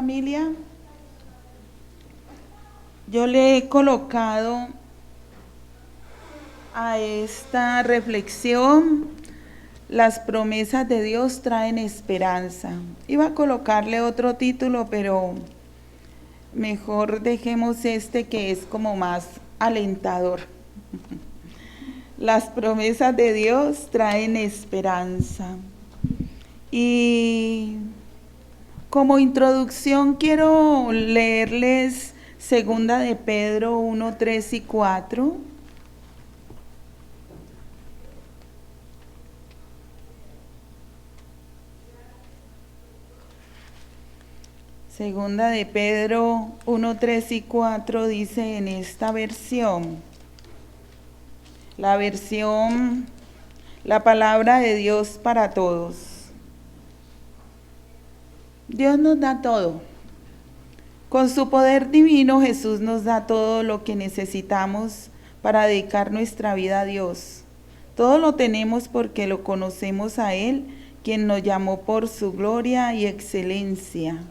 familia? Yo le he colocado a esta reflexión: las promesas de Dios traen esperanza. Iba a colocarle otro título, pero mejor dejemos este, que es como más alentador. Las promesas de Dios traen esperanza. Y como introducción quiero leerles 2 de Pedro 1, 3 y 4. Segunda de Pedro 1, 3 y 4 dice en esta versión, la palabra de Dios para todos. Dios nos da todo. Con su poder divino, Jesús nos da todo lo que necesitamos para dedicar nuestra vida a Dios. Todo lo tenemos porque lo conocemos a Él, quien nos llamó por su gloria y excelencia.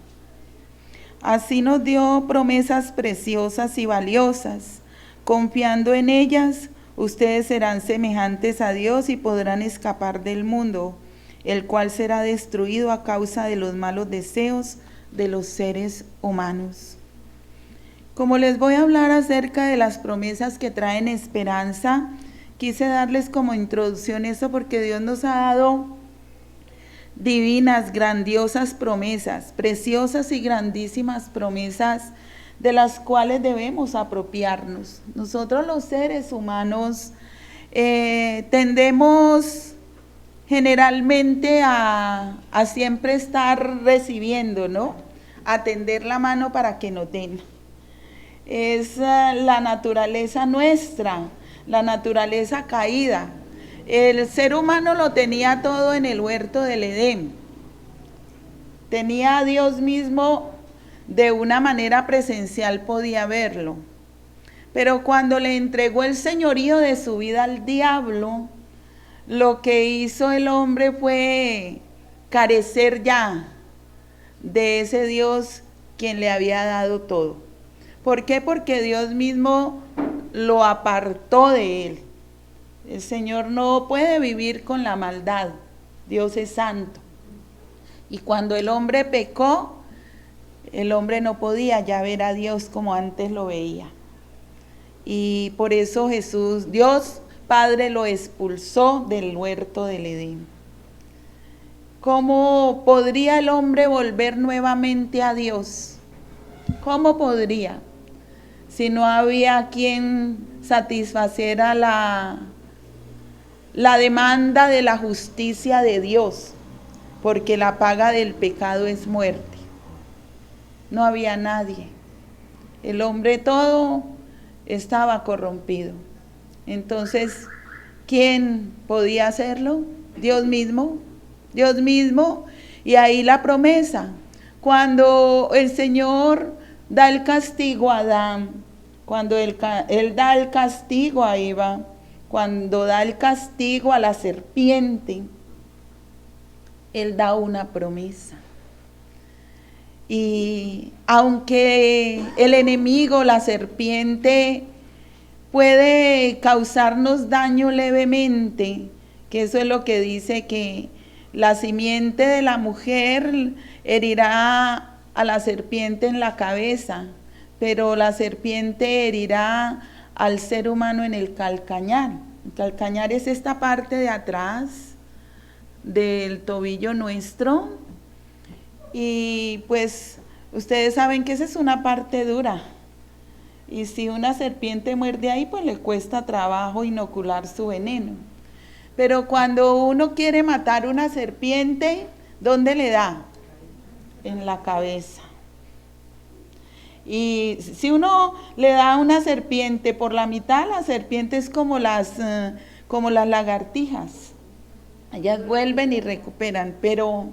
Así nos dio promesas preciosas y valiosas. Confiando en ellas, ustedes serán semejantes a Dios y podrán escapar del mundo, el cual será destruido a causa de los malos deseos de los seres humanos. Como les voy a hablar acerca de las promesas que traen esperanza, quise darles como introducción eso porque Dios nos ha dado divinas, grandiosas promesas, preciosas y grandísimas promesas de las cuales debemos apropiarnos. Nosotros los seres humanos tendemos generalmente a siempre estar recibiendo, ¿no? A tender la mano para que nos den. Es la naturaleza nuestra, la naturaleza caída. El ser humano lo tenía todo en el huerto del Edén. Tenía a Dios mismo, de una manera presencial podía verlo. Pero cuando le entregó el señorío de su vida al diablo, lo que hizo el hombre fue carecer ya de ese Dios quien le había dado todo. ¿Por qué? Porque Dios mismo lo apartó de él. El Señor no puede vivir con la maldad. Dios es santo. Y cuando el hombre pecó, el hombre no podía ya ver a Dios como antes lo veía. Y por eso Dios Padre lo expulsó del huerto del Edén. ¿Cómo podría el hombre volver nuevamente a Dios? ¿Cómo podría? Si no había quien satisfaciera la demanda de la justicia de Dios, porque la paga del pecado es muerte. No había nadie. El hombre todo estaba corrompido. Entonces, ¿quién podía hacerlo? Dios mismo. Dios mismo. Y ahí la promesa. Cuando el Señor da el castigo a Adán, cuando él da el castigo a Eva, cuando da el castigo a la serpiente, Él da una promesa. Y aunque el enemigo, la serpiente, puede causarnos daño levemente, que eso es lo que dice, que la simiente de la mujer herirá a la serpiente en la cabeza, pero la serpiente herirá al ser humano en el calcañar. El calcañar es esta parte de atrás del tobillo nuestro, y pues ustedes saben que esa es una parte dura, y si una serpiente muerde ahí, pues le cuesta trabajo inocular su veneno. Pero cuando uno quiere matar una serpiente, ¿dónde le da? En la cabeza. Y si uno le da a una serpiente por la mitad, la serpiente es como las lagartijas. Ellas vuelven y recuperan, pero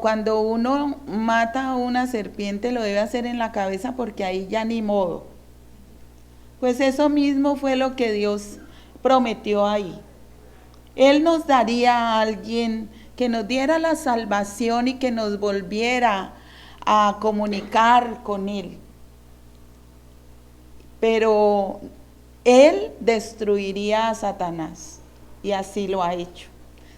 cuando uno mata a una serpiente lo debe hacer en la cabeza, porque ahí ya ni modo. Pues eso mismo fue lo que Dios prometió ahí. Él nos daría a alguien que nos diera la salvación y que nos volviera a comunicar con él. Pero él destruiría a Satanás y así lo ha hecho.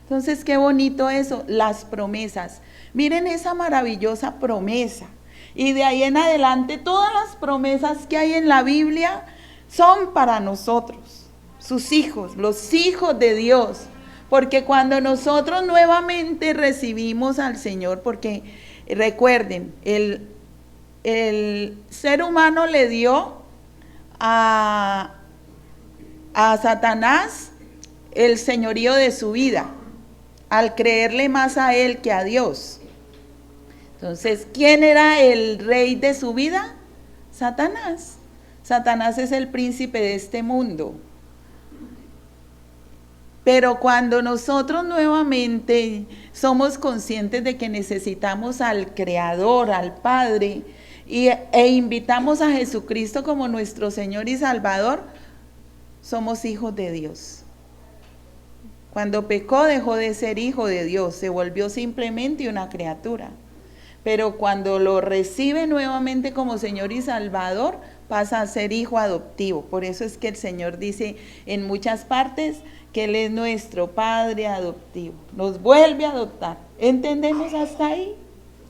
Entonces, qué bonito eso, las promesas. Miren esa maravillosa promesa. Y de ahí en adelante, todas las promesas que hay en la Biblia son para nosotros, sus hijos, los hijos de Dios. Porque cuando nosotros nuevamente recibimos al Señor, porque recuerden, el ser humano le dio a Satanás el señorío de su vida, al creerle más a él que a Dios. Entonces, ¿quién era el rey de su vida? Satanás. Satanás es el príncipe de este mundo. Pero cuando nosotros nuevamente somos conscientes de que necesitamos al Creador, al Padre, e invitamos a Jesucristo como nuestro Señor y Salvador, somos hijos de Dios. Cuando pecó dejó de ser hijo de Dios, se volvió simplemente una criatura. Pero cuando lo recibe nuevamente como Señor y Salvador, pasa a ser hijo adoptivo. Por eso es que el Señor dice en muchas partes que Él es nuestro Padre adoptivo. Nos vuelve a adoptar. ¿Entendemos hasta ahí?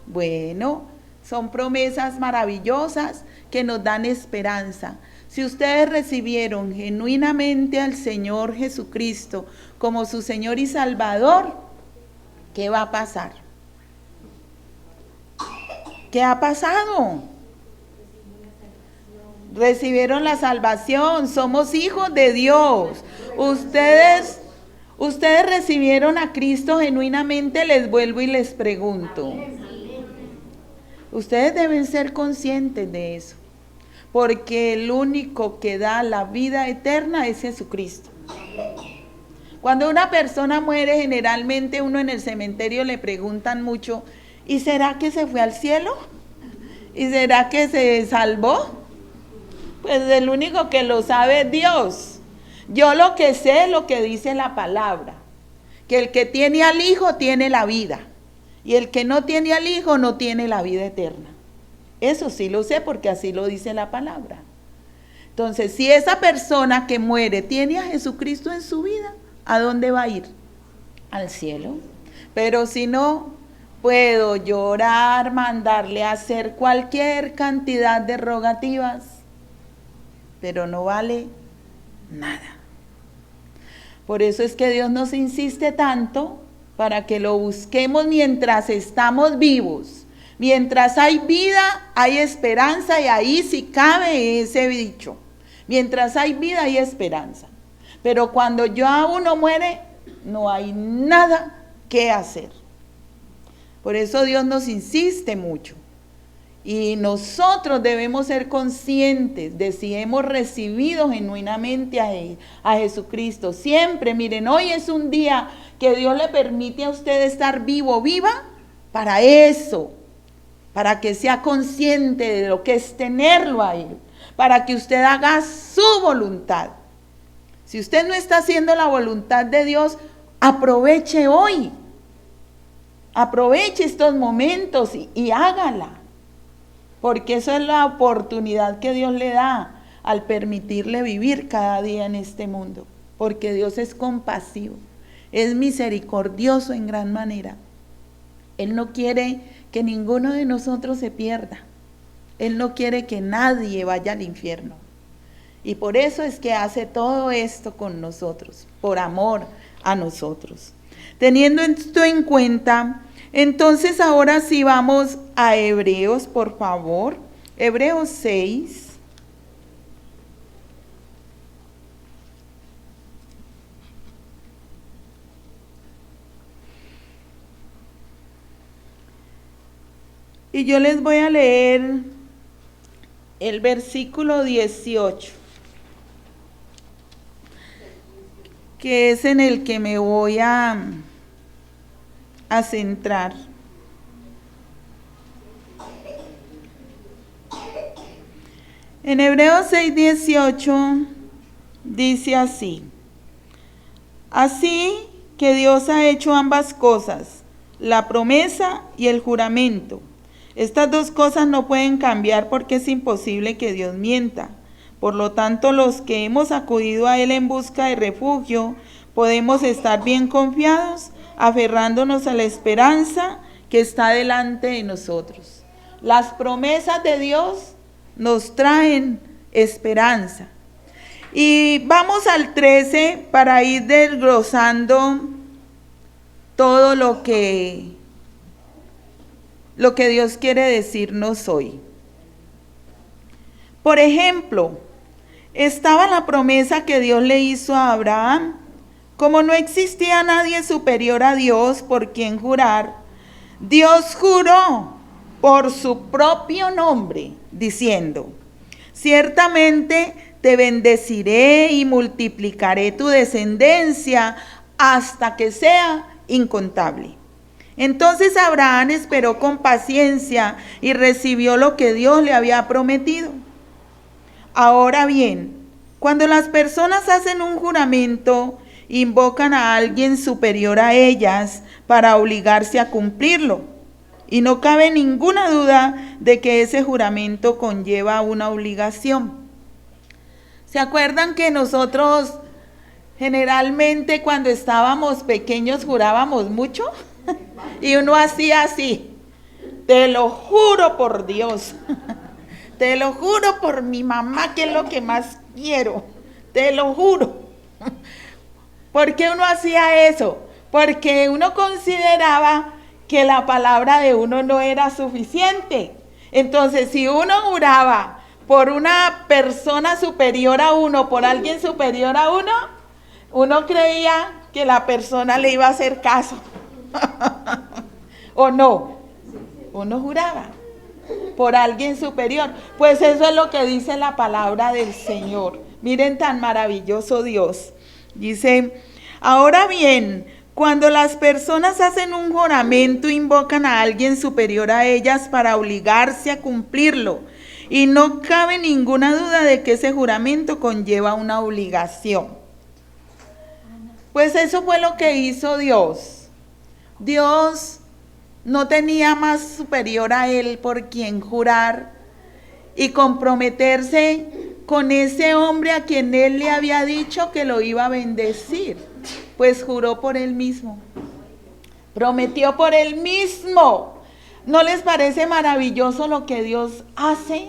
Bueno, son promesas maravillosas que nos dan esperanza. Si ustedes recibieron genuinamente al Señor Jesucristo como su Señor y Salvador, ¿qué va a pasar? ¿Qué ha pasado? Recibieron la salvación, somos hijos de Dios. Ustedes recibieron a Cristo genuinamente, les vuelvo y les pregunto. Ustedes deben ser conscientes de eso, porque el único que da la vida eterna es Jesucristo. Cuando una persona muere, generalmente uno en el cementerio le preguntan mucho, ¿y será que se fue al cielo? ¿Y será que se salvó? Pues el único que lo sabe es Dios. Yo lo que sé es lo que dice la palabra, que el que tiene al Hijo tiene la vida, y el que no tiene al Hijo no tiene la vida eterna. Eso sí lo sé porque así lo dice la palabra. Entonces, si esa persona que muere tiene a Jesucristo en su vida, ¿a dónde va a ir? Al cielo. Pero si no, puedo llorar, mandarle a hacer cualquier cantidad de rogativas, pero no vale nada. Por eso es que Dios nos insiste tanto para que lo busquemos mientras estamos vivos. Mientras hay vida, hay esperanza, y ahí sí cabe ese dicho. Mientras hay vida, hay esperanza. Pero cuando ya uno muere, no hay nada que hacer. Por eso Dios nos insiste mucho. Y nosotros debemos ser conscientes de si hemos recibido genuinamente a Jesucristo. Siempre, miren, hoy es un día que Dios le permite a usted estar vivo, viva, para eso. Para que sea consciente de lo que es tenerlo a Él. Para que usted haga su voluntad. Si usted no está haciendo la voluntad de Dios, aproveche hoy. Aproveche estos momentos y hágala. Porque eso es la oportunidad que Dios le da al permitirle vivir cada día en este mundo. Porque Dios es compasivo, es misericordioso en gran manera. Él no quiere que ninguno de nosotros se pierda. Él no quiere que nadie vaya al infierno. Y por eso es que hace todo esto con nosotros, por amor a nosotros. Teniendo esto en cuenta, entonces ahora sí vamos a Hebreos, por favor. Hebreos 6. Y yo les voy a leer el versículo 18, que es en el que me voy a centrar. En Hebreos 6:18 dice así: así que Dios ha hecho ambas cosas, la promesa y el juramento, Estas dos cosas no pueden cambiar porque es imposible que Dios mienta. Por lo tanto, los que hemos acudido a Él en busca de refugio, podemos estar bien confiados, aferrándonos a la esperanza que está delante de nosotros. Las promesas de Dios nos traen esperanza. Y vamos al 13 para ir desglosando todo lo que Dios quiere decirnos hoy. Por ejemplo, estaba la promesa que Dios le hizo a Abraham. Como no existía nadie superior a Dios por quien jurar, Dios juró por su propio nombre, diciendo: ciertamente te bendeciré y multiplicaré tu descendencia hasta que sea incontable. Entonces Abraham esperó con paciencia y recibió lo que Dios le había prometido. Ahora bien, cuando las personas hacen un juramento, invocan a alguien superior a ellas para obligarse a cumplirlo. Y no cabe ninguna duda de que ese juramento conlleva una obligación. ¿Se acuerdan que nosotros generalmente cuando estábamos pequeños jurábamos mucho? Y uno hacía así: te lo juro por Dios, te lo juro por mi mamá, que es lo que más quiero, te lo juro. ¿Por qué uno hacía eso? Porque uno consideraba que la palabra de uno no era suficiente. Entonces, si uno juraba por una persona superior a uno, por alguien superior a uno, uno creía que la persona le iba a hacer caso. ¿O no? Uno juraba por alguien superior. Pues eso es lo que dice la palabra del Señor. Miren tan maravilloso Dios. Dice: ahora bien, cuando las personas hacen un juramento, invocan a alguien superior a ellas para obligarse a cumplirlo. Y no cabe ninguna duda de que ese juramento conlleva una obligación. Pues eso fue lo que hizo Dios. Dios no tenía más superior a Él por quien jurar y comprometerse con ese hombre a quien Él le había dicho que lo iba a bendecir. Pues juró por Él mismo. Prometió por Él mismo. ¿No les parece maravilloso lo que Dios hace?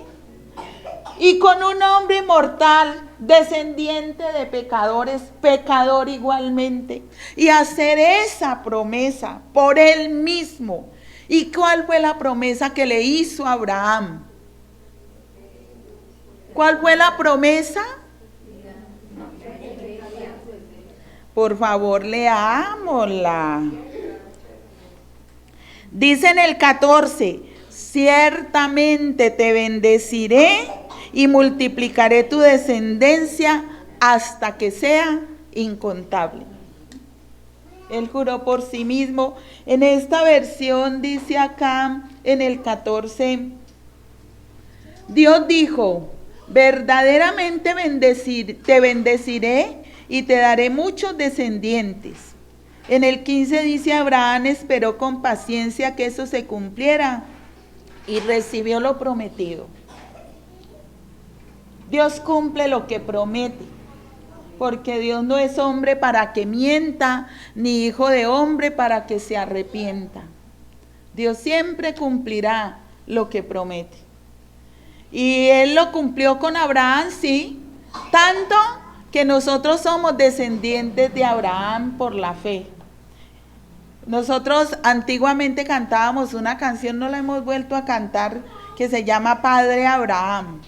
Y con un hombre mortal, descendiente de pecadores, pecador igualmente. Y hacer esa promesa por Él mismo. ¿Y cuál fue la promesa que le hizo a Abraham? ¿Cuál fue la promesa? Por favor, leámosla. Dice en el 14: ciertamente te bendeciré y multiplicaré tu descendencia hasta que sea incontable. Él juró por sí mismo. En esta versión dice acá, en el 14, Dios dijo: verdaderamente te bendeciré y te daré muchos descendientes. En el 15 dice: Abraham esperó con paciencia que eso se cumpliera y recibió lo prometido. Dios cumple lo que promete, porque Dios no es hombre para que mienta, ni hijo de hombre para que se arrepienta. Dios siempre cumplirá lo que promete. Y Él lo cumplió con Abraham, sí, tanto que nosotros somos descendientes de Abraham por la fe. Nosotros antiguamente cantábamos una canción, no la hemos vuelto a cantar, que se llama Padre Abraham.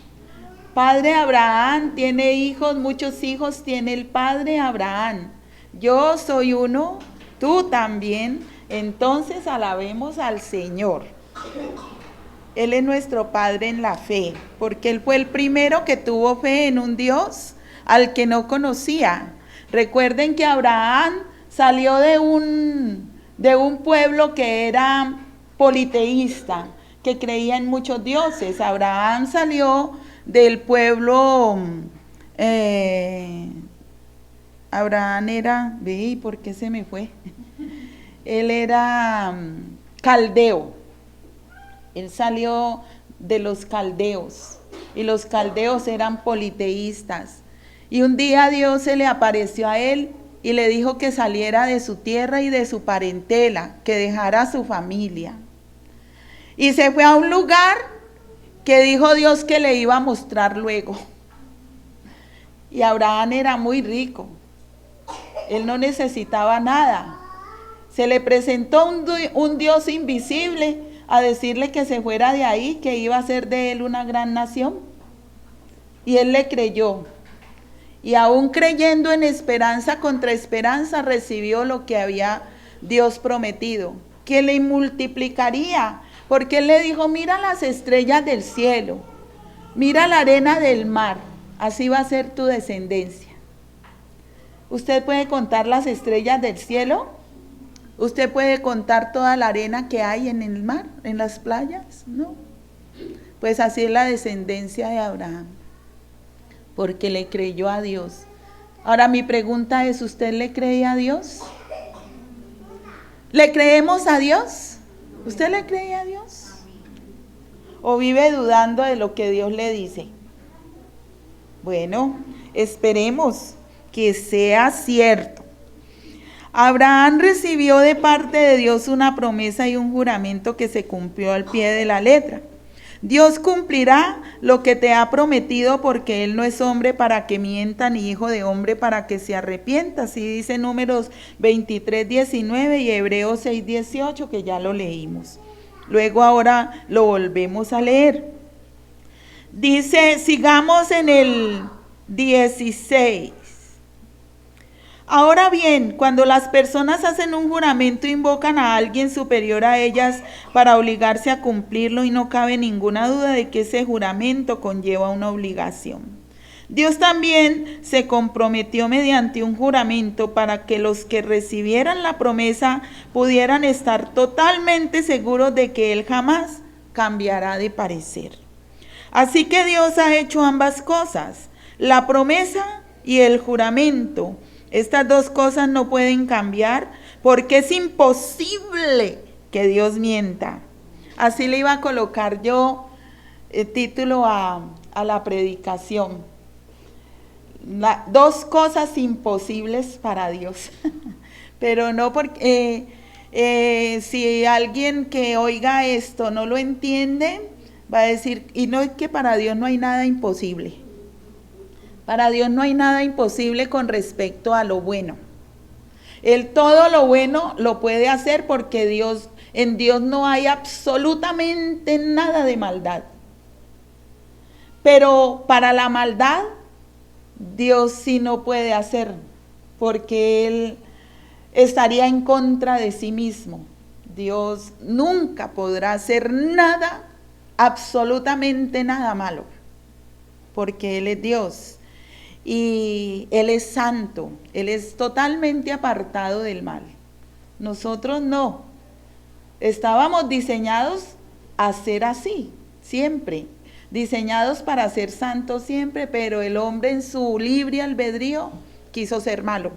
Padre Abraham tiene hijos, muchos hijos tiene el Padre Abraham. Yo soy uno, tú también, entonces alabemos al Señor. Él es nuestro Padre en la fe, porque Él fue el primero que tuvo fe en un Dios al que no conocía. Recuerden que Abraham salió de un pueblo que era politeísta, que creía en muchos dioses. Abraham salió del pueblo, Abraham era, ve, ¿por qué se me fue? Él era caldeo. Él salió de los caldeos y los caldeos eran politeístas. Y un día Dios se le apareció a él y le dijo que saliera de su tierra y de su parentela, que dejara a su familia. Y se fue a un lugar que dijo Dios que le iba a mostrar luego. Y Abraham era muy rico. Él no necesitaba nada. Se le presentó un Dios invisible a decirle que se fuera de ahí, que iba a ser de él una gran nación. Y él le creyó. Y aún creyendo en esperanza contra esperanza, recibió lo que había Dios prometido, que le multiplicaría. Porque él le dijo, mira las estrellas del cielo, mira la arena del mar, así va a ser tu descendencia. ¿Usted puede contar las estrellas del cielo? ¿Usted puede contar toda la arena que hay en el mar, en las playas? No. Pues así es la descendencia de Abraham, porque le creyó a Dios. Ahora mi pregunta es, ¿usted le cree a Dios? ¿Le creemos a Dios? ¿Usted le cree a Dios? ¿O vive dudando de lo que Dios le dice? Bueno, esperemos que sea cierto. Abraham recibió de parte de Dios una promesa y un juramento que se cumplió al pie de la letra. Dios cumplirá lo que te ha prometido, porque Él no es hombre para que mienta, ni hijo de hombre para que se arrepienta. Así dice Números 23:19 y Hebreos 6:18, que ya lo leímos. Luego ahora lo volvemos a leer. Dice, sigamos en el 16. Ahora bien, cuando las personas hacen un juramento, invocan a alguien superior a ellas para obligarse a cumplirlo, y no cabe ninguna duda de que ese juramento conlleva una obligación. Dios también se comprometió mediante un juramento para que los que recibieran la promesa pudieran estar totalmente seguros de que Él jamás cambiará de parecer. Así que Dios ha hecho ambas cosas, la promesa y el juramento. Estas dos cosas no pueden cambiar, porque es imposible que Dios mienta. Así le iba a colocar yo el título a la predicación. Dos cosas imposibles para Dios. Pero no porque si alguien que oiga esto no lo entiende, va a decir, y no es que para Dios no hay nada imposible. Para Dios no hay nada imposible con respecto a lo bueno. Él todo lo bueno lo puede hacer, porque en Dios no hay absolutamente nada de maldad. Pero para la maldad, Dios sí no puede hacer, porque Él estaría en contra de sí mismo. Dios nunca podrá hacer nada, absolutamente nada malo, porque Él es Dios. Y Él es santo, Él es totalmente apartado del mal. Nosotros no. Estábamos diseñados a ser así, siempre. Diseñados para ser santos siempre, pero el hombre en su libre albedrío quiso ser malo.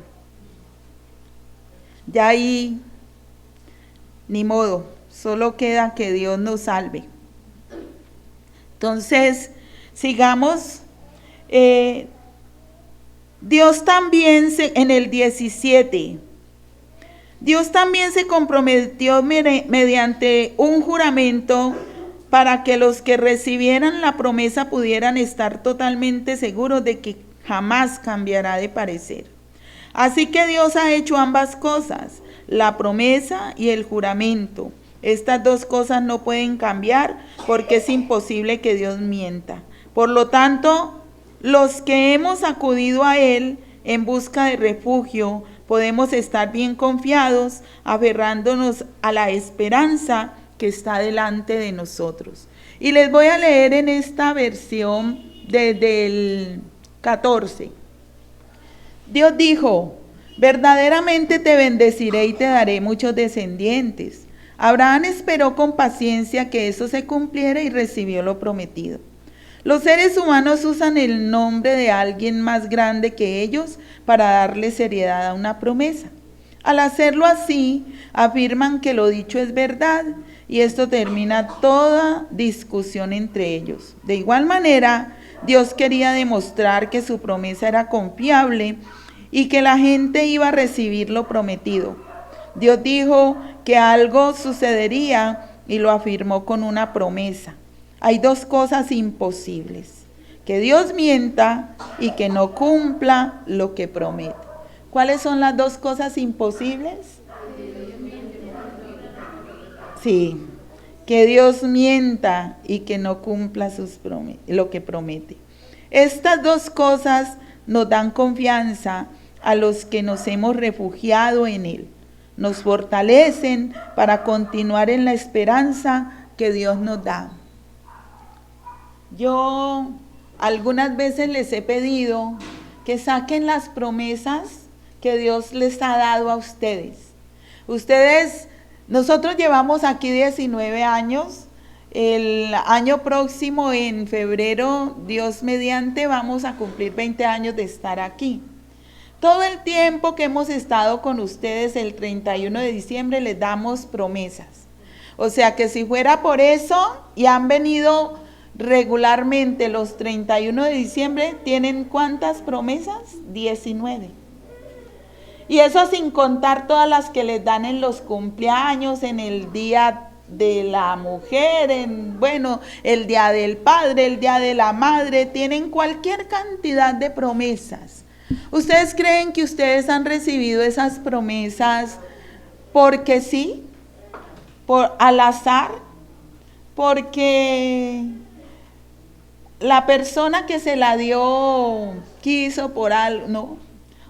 Ya ahí, ni modo, solo queda que Dios nos salve. Entonces, sigamos. Dios también en el 17, Dios también se comprometió mediante un juramento para que los que recibieran la promesa pudieran estar totalmente seguros de que jamás cambiará de parecer. Así que Dios ha hecho ambas cosas, la promesa y el juramento. Estas dos cosas no pueden cambiar, porque es imposible que Dios mienta. Por lo tanto, los que hemos acudido a Él en busca de refugio, podemos estar bien confiados, aferrándonos a la esperanza que está delante de nosotros. Y les voy a leer en esta versión desde el 14. Dios dijo, verdaderamente te bendeciré y te daré muchos descendientes. Abraham esperó con paciencia que eso se cumpliera y recibió lo prometido. Los seres humanos usan el nombre de alguien más grande que ellos para darle seriedad a una promesa. Al hacerlo así, afirman que lo dicho es verdad, y esto termina toda discusión entre ellos. De igual manera, Dios quería demostrar que su promesa era confiable y que la gente iba a recibir lo prometido. Dios dijo que algo sucedería y lo afirmó con una promesa. Hay dos cosas imposibles: que Dios mienta y que no cumpla lo que promete. ¿Cuáles son las dos cosas imposibles? Sí, que Dios mienta y que no cumpla lo que promete. Estas dos cosas nos dan confianza a los que nos hemos refugiado en Él. Nos fortalecen para continuar en la esperanza que Dios nos da. Yo algunas veces les he pedido que saquen las promesas que Dios les ha dado a ustedes. Nosotros llevamos aquí 19 años. El año próximo, en febrero, Dios mediante, vamos a cumplir 20 años de estar aquí. Todo el tiempo que hemos estado con ustedes, el 31 de diciembre, les damos promesas. O sea que si fuera por eso, y han venido regularmente los 31 de diciembre, ¿tienen cuántas promesas? 19. Y eso sin contar todas las que les dan en los cumpleaños, en el día de la mujer, el día del padre, el día de la madre. Tienen cualquier cantidad de promesas. ¿Ustedes creen que ustedes han recibido esas promesas porque sí? ¿Al azar? Porque la persona que se la dio quiso por algo. No,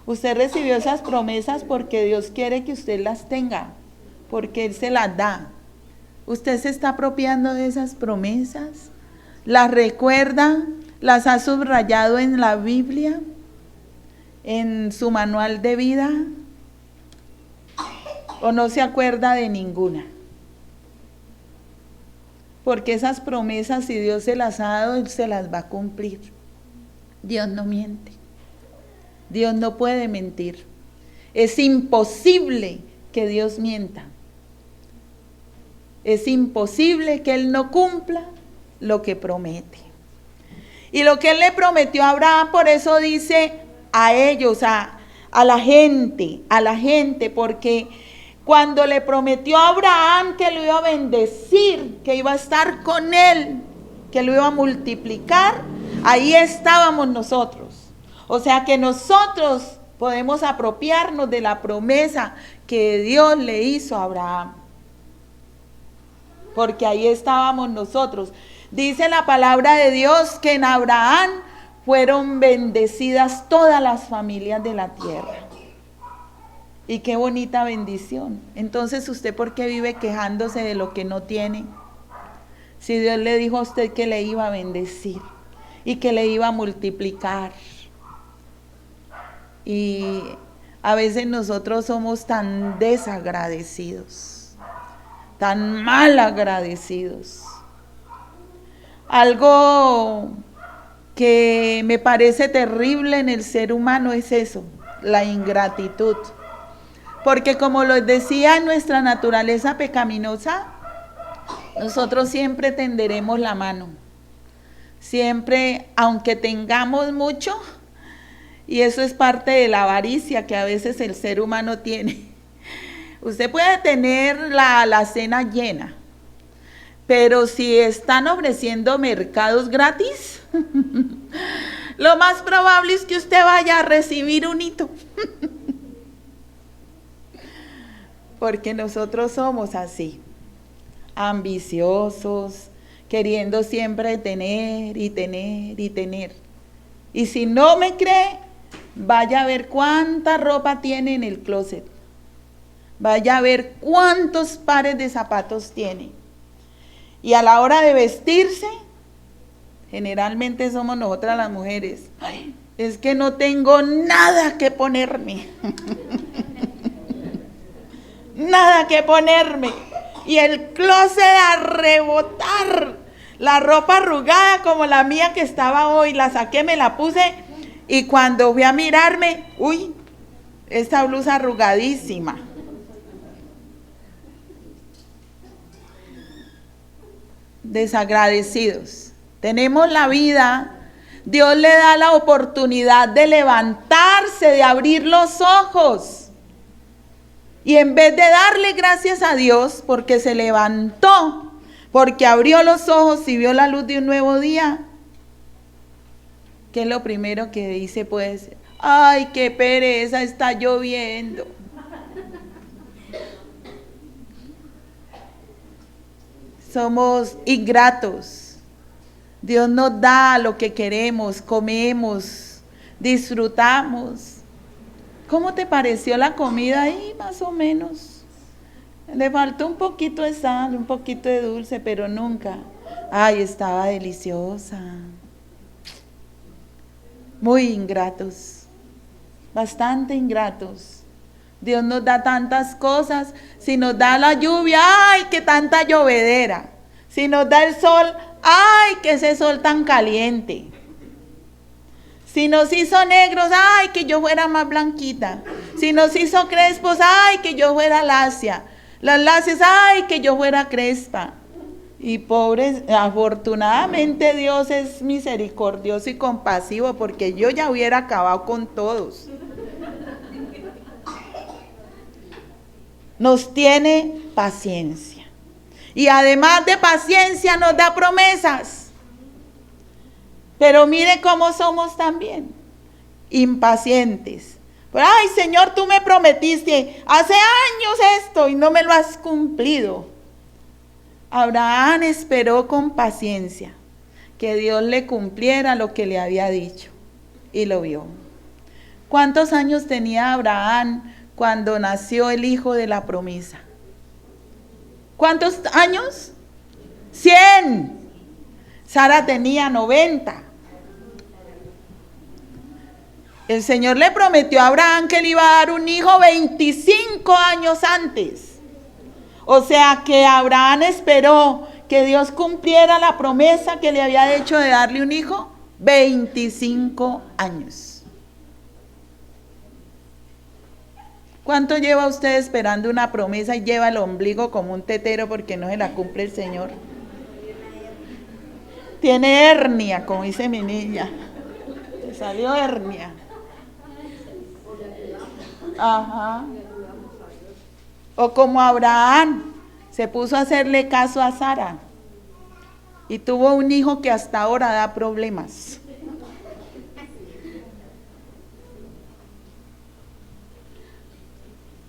usted recibió esas promesas porque Dios quiere que usted las tenga, porque Él se las da. ¿Usted se está apropiando de esas promesas? ¿Las recuerda? ¿Las ha subrayado en la Biblia? ¿En su manual de vida? ¿O no se acuerda de ninguna? Porque esas promesas, si Dios se las ha dado, Él se las va a cumplir. Dios no miente. Dios no puede mentir. Es imposible que Dios mienta. Es imposible que Él no cumpla lo que promete. Y lo que Él le prometió a Abraham, por eso dice a ellos, a la gente, porque cuando le prometió a Abraham que lo iba a bendecir, que iba a estar con él, que lo iba a multiplicar, ahí estábamos nosotros. O sea que nosotros podemos apropiarnos de la promesa que Dios le hizo a Abraham, porque ahí estábamos nosotros. Dice la palabra de Dios que en Abraham fueron bendecidas todas las familias de la tierra. Y qué bonita bendición. Entonces, ¿usted por qué vive quejándose de lo que no tiene? Si Dios le dijo a usted que le iba a bendecir y que le iba a multiplicar. Y a veces nosotros somos tan desagradecidos, tan mal agradecidos. Algo que me parece terrible en el ser humano es eso, la ingratitud. Porque como les decía, en nuestra naturaleza pecaminosa, nosotros siempre tenderemos la mano. Siempre, aunque tengamos mucho, y eso es parte de la avaricia que a veces el ser humano tiene. Usted puede tener la alacena llena, pero si están ofreciendo mercados gratis, lo más probable es que usted vaya a recibir un hito. Porque nosotros somos así, ambiciosos, queriendo siempre tener y tener y tener. Y si no me cree, vaya a ver cuánta ropa tiene en el closet. Vaya a ver cuántos pares de zapatos tiene. Y a la hora de vestirse, generalmente somos nosotras las mujeres. Ay, es que no tengo nada que ponerme. Nada que ponerme. Y el closet a rebotar. La ropa arrugada como la mía que estaba hoy. La saqué, me la puse. Y cuando fui a mirarme, uy, esta blusa arrugadísima. desagradecidos. Tenemos la vida, Dios le da la oportunidad de levantarse, de abrir los ojos. Y en vez de darle gracias a Dios porque se levantó, porque abrió los ojos y vio la luz de un nuevo día, ¿qué es lo primero que dice? Puede ser, ay, qué pereza, está lloviendo. Somos ingratos. Dios nos da lo que queremos, comemos, disfrutamos. ¿Cómo te pareció la comida ahí? Más o menos. Le faltó un poquito de sal, un poquito de dulce, pero nunca. Ay, estaba deliciosa. Muy ingratos, bastante ingratos. Dios nos da tantas cosas. Si nos da la lluvia, ¡ay, qué tanta llovedera! Si nos da el sol, ¡ay, qué ese sol tan caliente! Si nos hizo negros, ¡ay, que yo fuera más blanquita! Si nos hizo crespos, ¡ay, que yo fuera lacia! Las lacias, ¡ay, que yo fuera crespa! Y pobres, afortunadamente Dios es misericordioso y compasivo, porque yo ya hubiera acabado con todos. Nos tiene paciencia. Y además de paciencia nos da promesas. Pero mire cómo somos también, impacientes. Pero, ay, Señor, tú me prometiste hace años esto y no me lo has cumplido. Abraham esperó con paciencia que Dios le cumpliera lo que le había dicho y lo vio. ¿Cuántos años tenía Abraham cuando nació el hijo de la promesa? ¿Cuántos años? 100. Sara tenía 90. El Señor le prometió a Abraham que le iba a dar un hijo 25 años antes. O sea que Abraham esperó que Dios cumpliera la promesa que le había hecho de darle un hijo 25 años. ¿Cuánto lleva usted esperando una promesa y lleva el ombligo como un tetero porque no se la cumple el Señor? Tiene hernia, como dice mi niña. Le salió hernia. Ajá. O como Abraham, se puso a hacerle caso a Sara y tuvo un hijo que hasta ahora da problemas.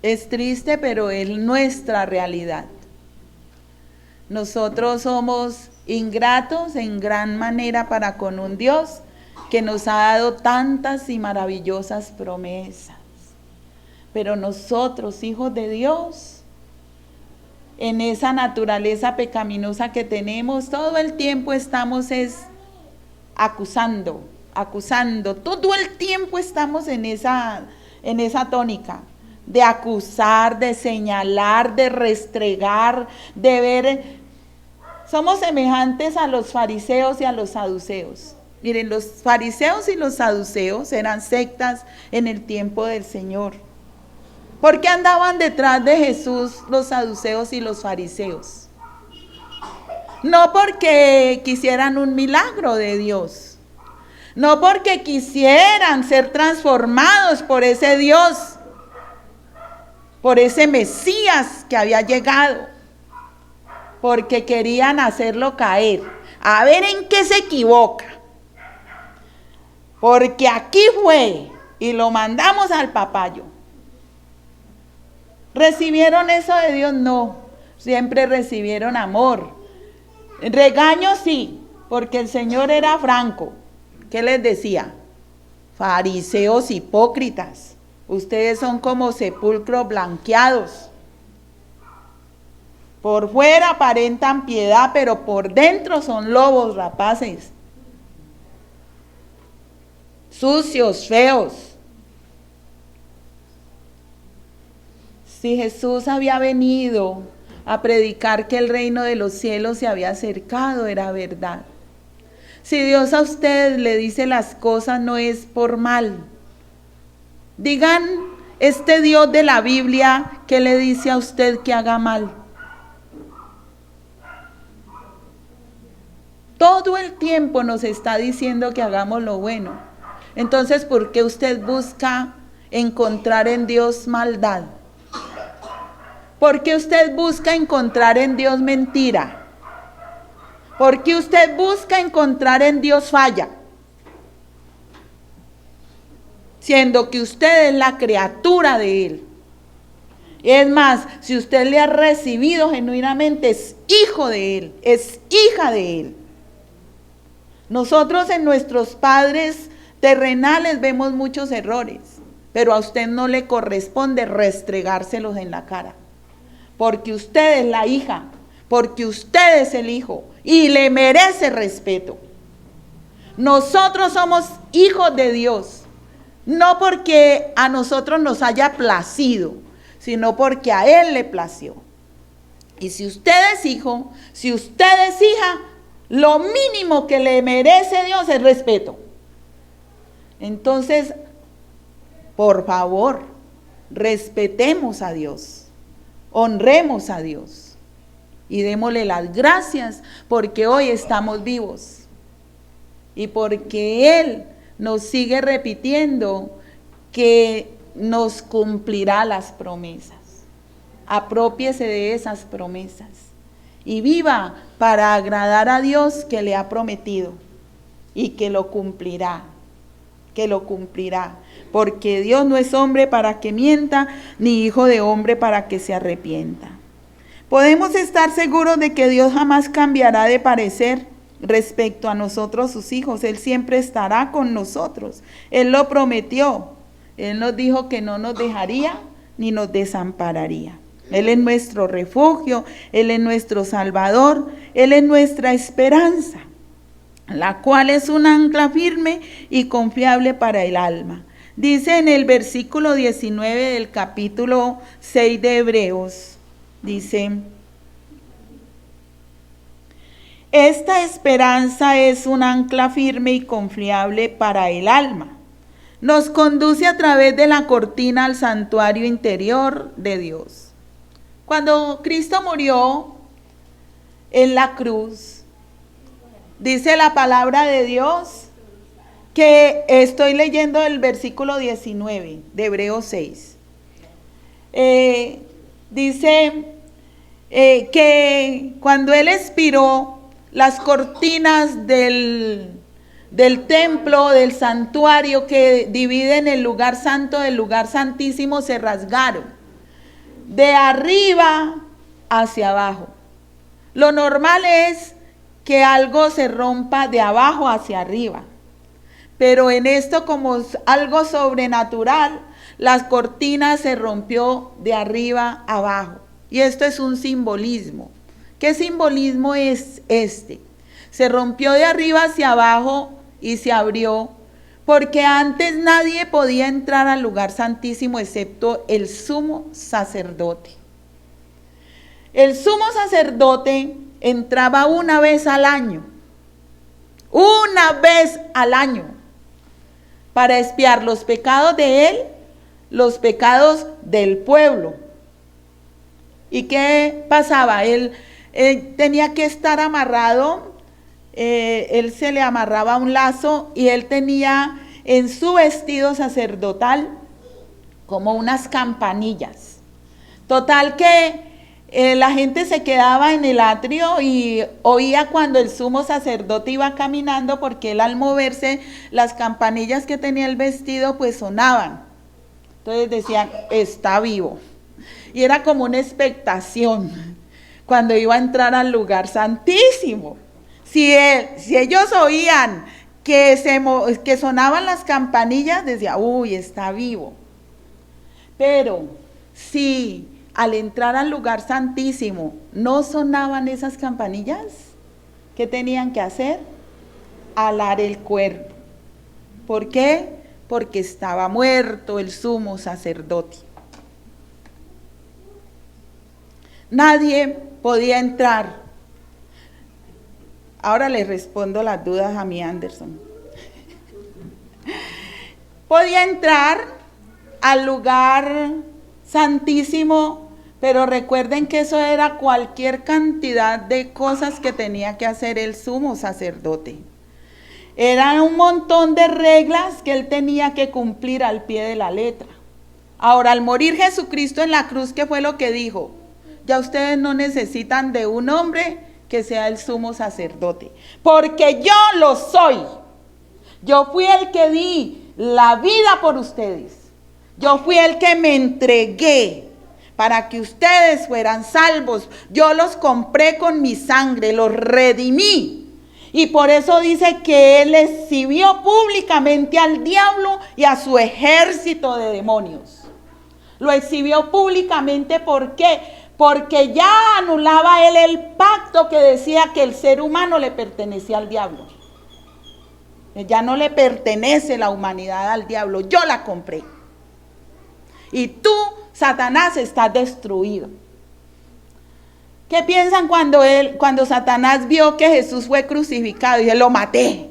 Es triste, pero es nuestra realidad. Nosotros somos ingratos en gran manera para con un Dios que nos ha dado tantas y maravillosas promesas. Pero nosotros, hijos de Dios, en esa naturaleza pecaminosa que tenemos, todo el tiempo estamos acusando. Todo el tiempo estamos en esa tónica de acusar, de señalar, de restregar, de ver. Somos semejantes a los fariseos y a los saduceos. Miren, los fariseos y los saduceos eran sectas en el tiempo del Señor. ¿Por qué andaban detrás de Jesús los saduceos y los fariseos? No porque quisieran un milagro de Dios. No porque quisieran ser transformados por ese Dios, por ese Mesías que había llegado. Porque querían hacerlo caer. A ver en qué se equivoca. Porque aquí fue y lo mandamos al papayo. ¿Recibieron eso de Dios? No, siempre recibieron amor. Regaño sí, porque el Señor era franco. ¿Qué les decía? Fariseos hipócritas, ustedes son como sepulcros blanqueados. Por fuera aparentan piedad, pero por dentro son lobos rapaces. Sucios, feos. Si Jesús había venido a predicar que el reino de los cielos se había acercado, era verdad. Si Dios a usted le dice las cosas, no es por mal. Digan, este Dios de la Biblia, ¿qué le dice a usted que haga mal? Todo el tiempo nos está diciendo que hagamos lo bueno. Entonces, ¿por qué usted busca encontrar en Dios maldad? ¿Por qué usted busca encontrar en Dios mentira? ¿Por qué usted busca encontrar en Dios falla? Siendo que usted es la criatura de Él. Es más, si usted le ha recibido genuinamente, es hijo de Él, es hija de Él. Nosotros en nuestros padres terrenales vemos muchos errores, pero a usted no le corresponde restregárselos en la cara. Porque usted es la hija, porque usted es el hijo y le merece respeto. Nosotros somos hijos de Dios, no porque a nosotros nos haya placido, sino porque a Él le plació. Y si usted es hijo, si usted es hija, lo mínimo que le merece Dios es respeto. Entonces, por favor, respetemos a Dios, honremos a Dios y démosle las gracias porque hoy estamos vivos y porque Él nos sigue repitiendo que nos cumplirá las promesas. Aprópiese de esas promesas y viva para agradar a Dios que le ha prometido y que lo cumplirá, porque Dios no es hombre para que mienta, ni hijo de hombre para que se arrepienta. Podemos estar seguros de que Dios jamás cambiará de parecer respecto a nosotros, sus hijos. Él siempre estará con nosotros. Él lo prometió. Él nos dijo que no nos dejaría ni nos desampararía. Él es nuestro refugio, Él es nuestro Salvador, Él es nuestra esperanza, la cual es un ancla firme y confiable para el alma. Dice en el versículo 19 del capítulo 6 de Hebreos, dice: esta esperanza es un ancla firme y confiable para el alma. Nos conduce a través de la cortina al santuario interior de Dios. Cuando Cristo murió en la cruz, dice la palabra de Dios, que estoy leyendo el versículo 19 de Hebreos 6. Dice que cuando Él expiró, las cortinas del templo, del santuario que dividen el lugar santo del lugar santísimo se rasgaron de arriba hacia abajo. Lo normal es que algo se rompa de abajo hacia arriba, pero en esto, como es algo sobrenatural, las cortinas se rompió de arriba abajo. Y esto es un simbolismo. ¿Qué simbolismo es este? Se rompió de arriba hacia abajo y se abrió, porque antes nadie podía entrar al lugar santísimo excepto el sumo sacerdote. El sumo sacerdote entraba una vez al año, para expiar los pecados de él, los pecados del pueblo. ¿Y qué pasaba? Él tenía que estar amarrado. Él se le amarraba un lazo y él tenía en su vestido sacerdotal como unas campanillas. Total que la gente se quedaba en el atrio y oía cuando el sumo sacerdote iba caminando, porque él, al moverse, las campanillas que tenía el vestido pues sonaban. Entonces decían: está vivo. Y era como una expectación cuando iba a entrar al lugar santísimo. Si ellos oían que sonaban las campanillas, decía: uy, está vivo. Pero si al entrar al lugar santísimo no sonaban esas campanillas, ¿qué tenían que hacer? Alar el cuerpo. ¿Por qué? Porque estaba muerto el sumo sacerdote. Nadie podía entrar. Ahora le respondo las dudas a mi Anderson. Podía entrar al lugar santísimo Pero recuerden que eso era cualquier cantidad de cosas que tenía que hacer el sumo sacerdote. Eran un montón de reglas que él tenía que cumplir al pie de la letra. Ahora, al morir Jesucristo en la cruz, ¿qué fue lo que dijo? Ya ustedes no necesitan de un hombre que sea el sumo sacerdote, porque yo lo soy. Yo fui el que di la vida por ustedes. Yo fui el que me entregué para que ustedes fueran salvos. Yo los compré con mi sangre, los redimí. Y por eso dice que él exhibió públicamente al diablo y a su ejército de demonios. Lo exhibió públicamente, ¿por qué? Porque ya anulaba él el pacto que decía que el ser humano le pertenecía al diablo. Ya no le pertenece la humanidad al diablo, yo la compré. Y tú, Satanás, estás destruido. ¿Qué piensan cuando Satanás vio que Jesús fue crucificado? Y él lo maté.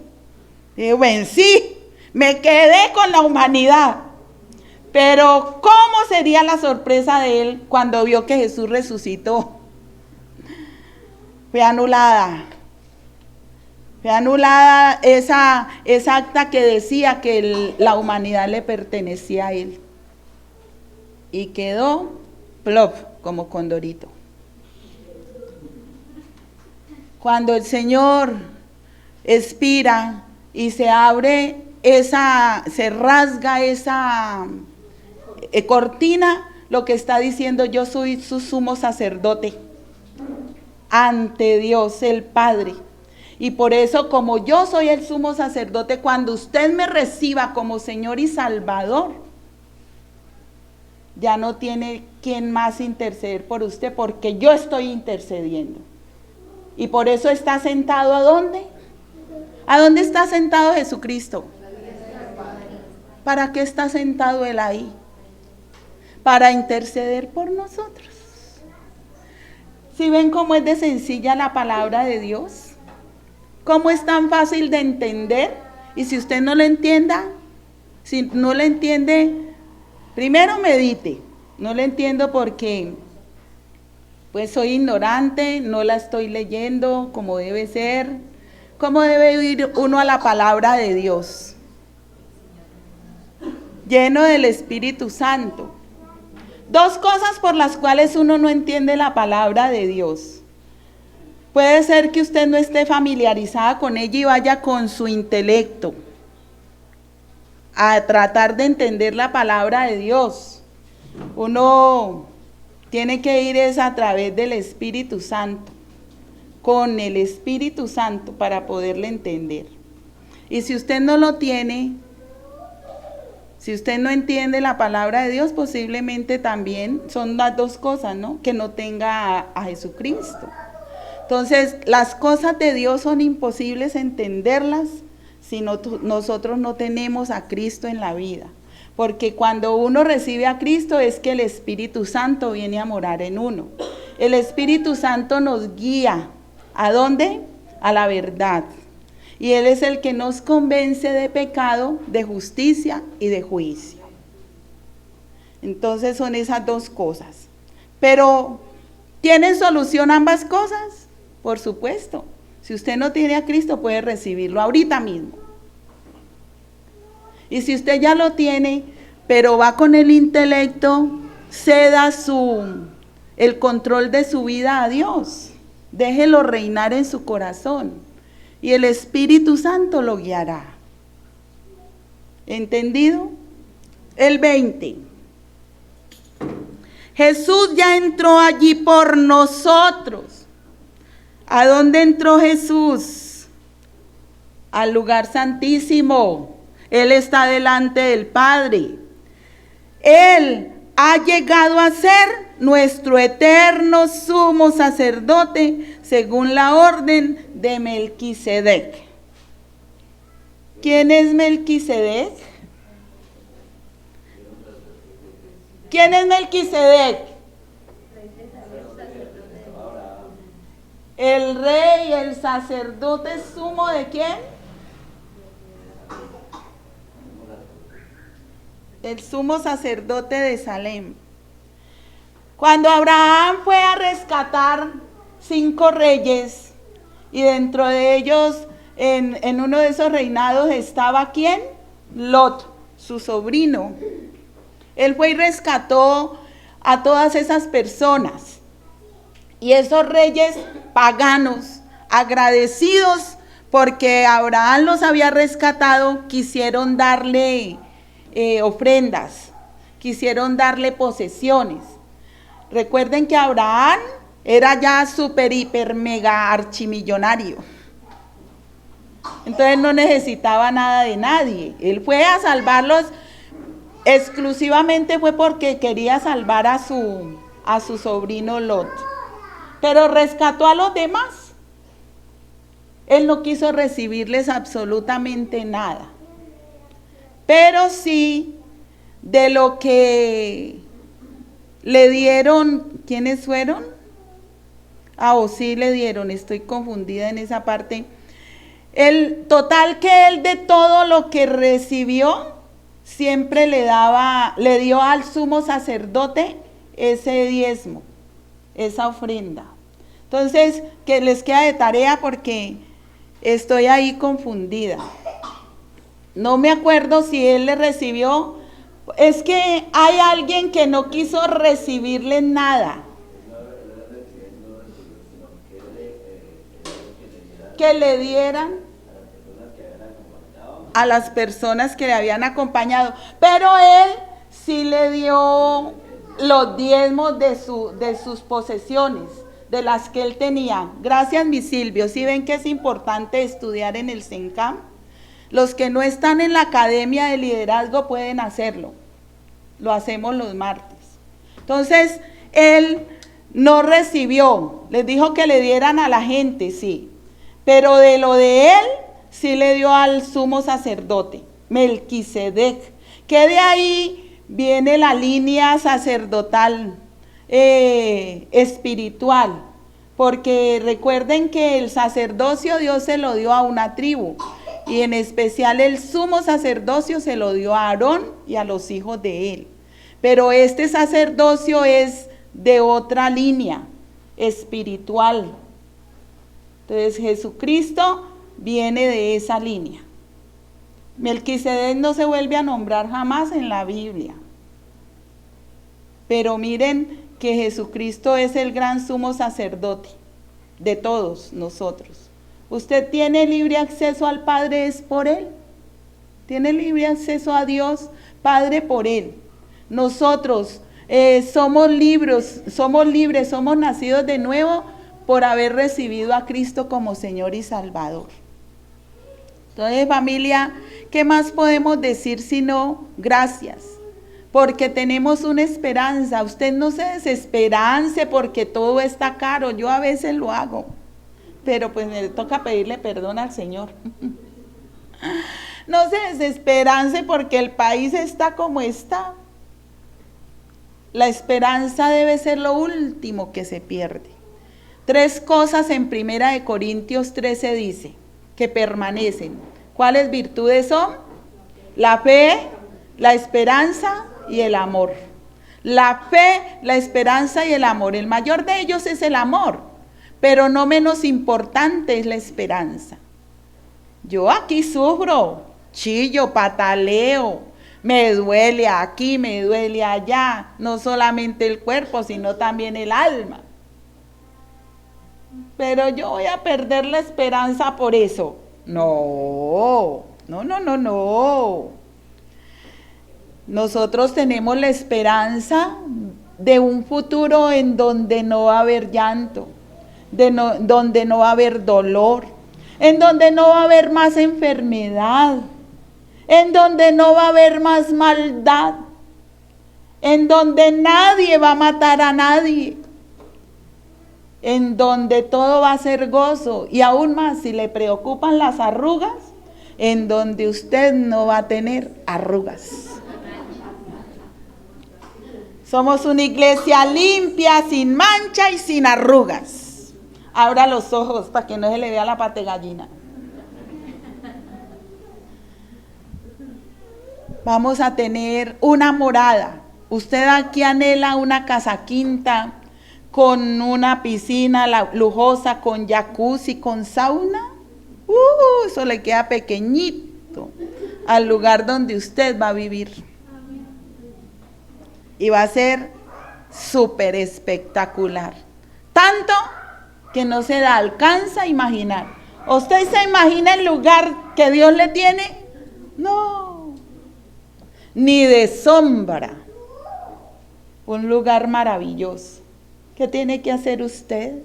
Y vencí, me quedé con la humanidad. Pero ¿cómo sería la sorpresa de él cuando vio que Jesús resucitó? Fue anulada. Fue anulada esa acta que decía que la humanidad le pertenecía a él. Y quedó plop, como condorito. Cuando el Señor expira y se abre se rasga esa cortina, lo que está diciendo: yo soy su sumo sacerdote ante Dios el Padre. Y por eso, como yo soy el sumo sacerdote, cuando usted me reciba como Señor y Salvador, ya no tiene quien más interceder por usted, porque yo estoy intercediendo. Y por eso está sentado, ¿a dónde? ¿A dónde está sentado Jesucristo? ¿Para qué está sentado él ahí? Para interceder por nosotros. ¿Sí ven cómo es de sencilla la palabra de Dios? ¿Cómo es tan fácil de entender? Y si usted no lo entienda, si no lo entiende, primero medite. No lo entiendo porque pues soy ignorante, no la estoy leyendo como debe ser. ¿Cómo debe ir uno a la palabra de Dios? Lleno del Espíritu Santo. Dos cosas por las cuales uno no entiende la palabra de Dios. Puede ser que usted no esté familiarizada con ella y vaya con su intelecto a tratar de entender la palabra de Dios. Uno tiene que ir es a través del Espíritu Santo, con el Espíritu Santo, para poderle entender. Y si usted no lo tiene, si usted no entiende la palabra de Dios, posiblemente también son las dos cosas, ¿no? Que no tenga a Jesucristo. Entonces, las cosas de Dios son imposibles entenderlas si nosotros no tenemos a Cristo en la vida. Porque cuando uno recibe a Cristo es que el Espíritu Santo viene a morar en uno. El Espíritu Santo nos guía. ¿A dónde? A la verdad. Y Él es el que nos convence de pecado, de justicia y de juicio. Entonces son esas dos cosas. Pero, ¿tienen solución ambas cosas? Por supuesto. Si usted no tiene a Cristo, puede recibirlo ahorita mismo. Y si usted ya lo tiene, pero va con el intelecto, ceda el control de su vida a Dios. Déjelo reinar en su corazón. Y el Espíritu Santo lo guiará. ¿Entendido? El 20. Jesús ya entró allí por nosotros. ¿A dónde entró Jesús? Al lugar santísimo. Él está delante del Padre. Él ha llegado a ser nuestro eterno sumo sacerdote según la orden de Melquisedec. ¿Quién es Melquisedec? ¿Quién es Melquisedec? El rey, el sacerdote sumo ¿de quién? El sumo sacerdote de Salem. Cuando Abraham fue a rescatar 5 reyes y dentro de ellos, en uno de esos reinados estaba ¿quién? Lot, su sobrino. Él fue y rescató a todas esas personas. Y esos reyes paganos, agradecidos porque Abraham los había rescatado, quisieron darle ofrendas, quisieron darle posesiones. Recuerden que Abraham era ya súper, hiper, mega archimillonario. Entonces no necesitaba nada de nadie. Él fue a salvarlos, exclusivamente fue porque quería salvar a su sobrino Lot. Pero rescató a los demás. Él no quiso recibirles absolutamente nada. Pero sí, de lo que le dieron, ¿quiénes fueron? Sí le dieron, estoy confundida en esa parte. El total que él de todo lo que recibió, siempre le dio al sumo sacerdote ese diezmo, esa ofrenda. Entonces, que les queda de tarea porque estoy ahí confundida. No me acuerdo si él le recibió. Es que hay alguien que no quiso recibirle nada. Que le dieran a las personas que le habían acompañado. Pero él sí le dio los diezmos de sus posesiones, de las que él tenía. Gracias, mi Silvio. ¿Sí ven que es importante estudiar en el CENCAM? Los que no están en la Academia de Liderazgo pueden hacerlo. Lo hacemos los martes. Entonces, él no recibió. Les dijo que le dieran a la gente, sí. Pero de lo de él, sí le dio al sumo sacerdote, Melquisedec, que de ahí viene la línea sacerdotal espiritual. Porque recuerden que el sacerdocio Dios se lo dio a una tribu. Y en especial el sumo sacerdocio se lo dio a Aarón y a los hijos de él. Pero este sacerdocio es de otra línea espiritual. Entonces Jesucristo viene de esa línea. Melquisedec no se vuelve a nombrar jamás en la Biblia. Pero miren que Jesucristo es el gran sumo sacerdote de todos nosotros. Usted tiene libre acceso al Padre, es por Él. Tiene libre acceso a Dios Padre por Él. Nosotros somos libres, somos nacidos de nuevo por haber recibido a Cristo como Señor y Salvador. Entonces, familia, ¿qué más podemos decir sino gracias? Porque tenemos una esperanza. Usted no se desesperance porque todo está caro. Yo a veces lo hago, pero pues me toca pedirle perdón al Señor. No se desesperance porque el país está como está. La esperanza debe ser lo último que se pierde. 3 cosas en 1 Corintios 13 dice que permanecen. ¿Cuáles virtudes son? La fe, la esperanza y el amor. La fe, la esperanza y el amor. El mayor de ellos es el amor, pero no menos importante es la esperanza. Yo aquí sufro, chillo, pataleo, me duele aquí, me duele allá, no solamente el cuerpo, sino también el alma. Pero yo voy a perder la esperanza por eso. No. Nosotros tenemos la esperanza de un futuro en donde no va a haber llanto, donde no va a haber dolor, en donde no va a haber más enfermedad, en donde no va a haber más maldad, en donde nadie va a matar a nadie, en donde todo va a ser gozo, y aún más si le preocupan las arrugas, en donde usted no va a tener arrugas. Somos una iglesia limpia, sin mancha y sin arrugas. Abra los ojos para que no se le vea la pata de gallina. Vamos a tener una morada Usted aquí anhela una casa quinta con una piscina lujosa, con jacuzzi, con sauna. Eso le queda pequeñito al lugar donde usted va a vivir. Y va a ser súper espectacular. Tanto que no se alcanza a imaginar. ¿Usted se imagina el lugar que Dios le tiene? No, ni de sombra. Un lugar maravilloso. ¿Qué tiene que hacer usted?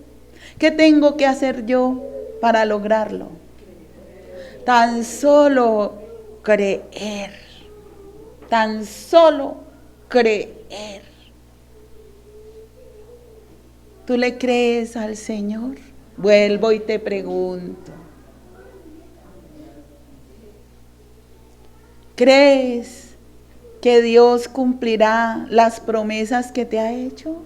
¿Qué tengo que hacer yo para lograrlo? Tan solo creer. Tan solo creer. ¿Tú le crees al Señor? Vuelvo y te pregunto. ¿Crees que Dios cumplirá las promesas que te ha hecho?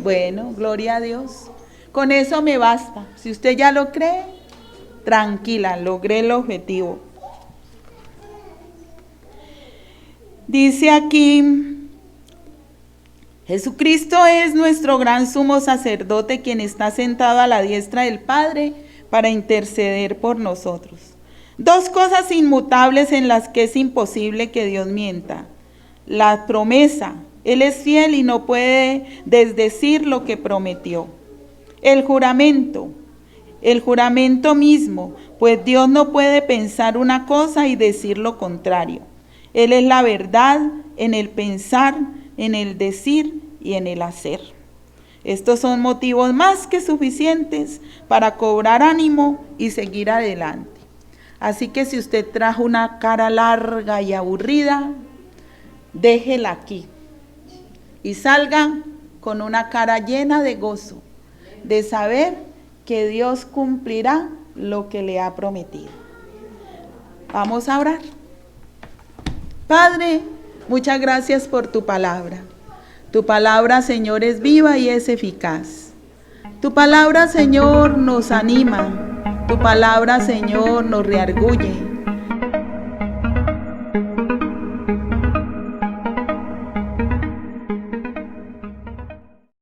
Bueno, gloria a Dios. Con eso me basta. Si usted ya lo cree, tranquila, logré el objetivo. Dice aquí, Jesucristo es nuestro gran sumo sacerdote, quien está sentado a la diestra del Padre para interceder por nosotros. Dos cosas inmutables en las que es imposible que Dios mienta. La promesa, Él es fiel y no puede desdecir lo que prometió. El juramento mismo, pues Dios no puede pensar una cosa y decir lo contrario. Él es la verdad en el pensar, en el decir y en el hacer. Estos son motivos más que suficientes para cobrar ánimo y seguir adelante. Así que si usted trajo una cara larga y aburrida, déjela aquí y salga con una cara llena de gozo, de saber que Dios cumplirá lo que le ha prometido. Vamos a orar. Padre, muchas gracias por tu palabra. Tu palabra, Señor, es viva y es eficaz. Tu palabra, Señor, nos anima. Tu palabra, Señor, nos reargulle.